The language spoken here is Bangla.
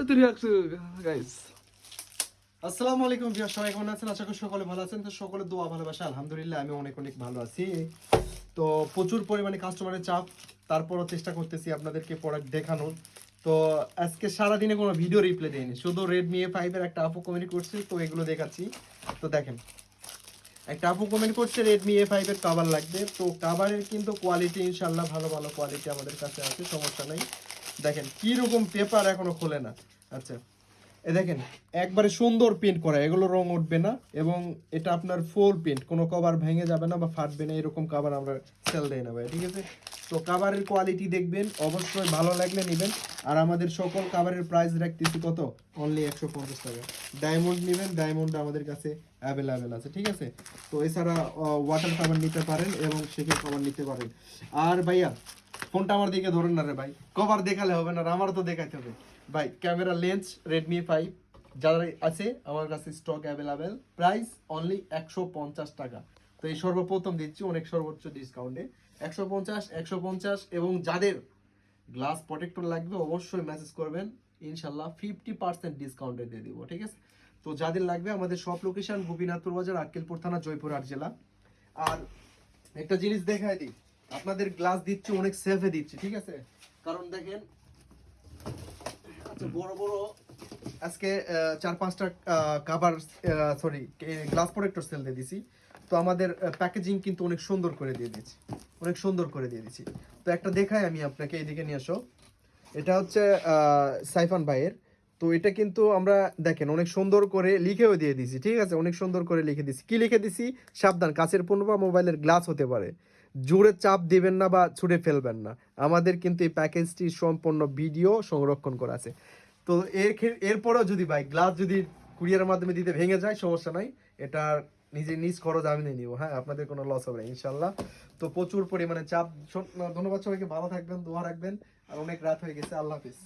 to react guys. আসসালামু আলাইকুম ভিউয়ার, সবাই কেমন আছেন? আশা করি সকলে ভালো আছেন। তো সকলের দোয়া ভালোবাসা আলহামদুলিল্লাহ আমি অনেক অনেক ভালো আছি। তো প্রচুর পরিমাণে কাস্টমারের চাপ, তারপরও চেষ্টা করতেছি আপনাদেরকে প্রোডাক্ট দেখানোর। তো আজকে সারাদিনে কোনো ভিডিও রিপ্লে দেয়নি, শুধু রেডমি A5 এর একটা আপু কমেন্ট করছে, তো এগুলো দেখাচ্ছি। তো দেখেন, একটা আপু কমেন্ট করছে রেডমি A5 এর কভার লাগবে। তো কভারের কিন্তু কোয়ালিটি ইনশাল্লাহ ভালো ভালো কোয়ালিটি আমাদের কাছে আছে, সমস্যা নেই। দেখেন কি রকম পেপার, এখনো খোলে না। আচ্ছা, এ দেখেন একবারে সুন্দর প্রিন্ট করা, এগুলো রং উঠবে না এবং এটা আপনার ফুল প্রিন্ট, কোনো কভার ভেঙে যাবে না বা ফাটবে না, এরকম কভার আমরা সেল দেই না ভাই, ঠিক আছে? তো কভারের কোয়ালিটি দেখবেন, অবশ্যই ভালো লাগলে নেবেন। আর আমাদের সকল কভারের প্রাইস রাখতেছি কত? অনলি 150 টাকা। ডায়মন্ড নেবেন, ডায়মন্ড আমাদের কাছে অ্যাভেলেবেল আছে, ঠিক আছে? তো এছাড়া ওয়াটার কভার নিতে পারেন এবং শেখের কভার নিতে পারেন। আর ভাইয়া ফোনটা আমার দিকে ধরেন না রে ভাই, কভার দেখালে হবে না, আমারও তো দেখাতে হবে ভাই। ক্যামেরা লেন্স রেডমি 5 যারা আছে আমার কাছে স্টক অ্যাভেলেবেল, প্রাইস অনলি 150 টাকা। তো এই সর্বপ্রথম দিচ্ছি অনেক সর্বোচ্চ ডিসকাউন্টে 150 এবং যাদের গ্লাস প্রোটেক্টর লাগবে অবশ্যই মেসেজ করবেন, ইনশাল্লাহ 50% ডিসকাউন্টে দিয়ে দিব, ঠিক আছে? তো যাদের লাগবে আমাদের সব লোকেশন গোপীনাথপুর বাজার, আক্কেলপুর থানা, জয়পুরহাট জেলা। আর একটা জিনিস দেখাই দিই, আপনাদের গ্লাস দিচ্ছি অনেক সেফে দিচ্ছি, ঠিক আছে? কারণ দেখেন, আচ্ছা বড় বড় আজকে 4-5টা cover, sorry, glass protector sale দিয়ে দিছি। তো আমাদের প্যাকেজিং কিন্তু অনেক সুন্দর করে দিয়ে দিচ্ছি, অনেক সুন্দর করে দিয়ে দিচ্ছি। তো একটা দেখাই আমি আপনাকে, এইদিকে নিয়ে আসো। এটা হচ্ছে সাইফান ভাইয়ের। তো এটা কিন্তু আমরা দেখেন অনেক সুন্দর করে লিখেও দিয়ে দিছি, ঠিক আছে? অনেক সুন্দর করে লিখে দিছি। কি লিখে দিছি? সাবধান, কাচের পণ্য বা মোবাইলের গ্লাস হতে পারে, জোরে চাপ দিবেন না বা ছুঁড়ে ফেলবেন না। আমাদের কিন্তু এই প্যাকেজটি সম্পূর্ণ ভিডিও সংরক্ষণ করা আছে। তো এরপরেও যদি ভাই গ্লাস যদি কুরিয়ারের মাধ্যমে দিতে ভেঙে যায়, সমস্যা নাই, এটা নিজে নিজ খরচ আমি নিয়ে নিবো, হ্যাঁ? আপনাদের কোনো লস হবে না ইনশাল্লাহ। তো প্রচুর পরিমাণে চাপ। ধন্যবাদ সবাইকে, ভালো থাকবেন, দোয়া রাখবেন। আর অনেক রাত হয়ে গেছে, আল্লাহ হাফিজ।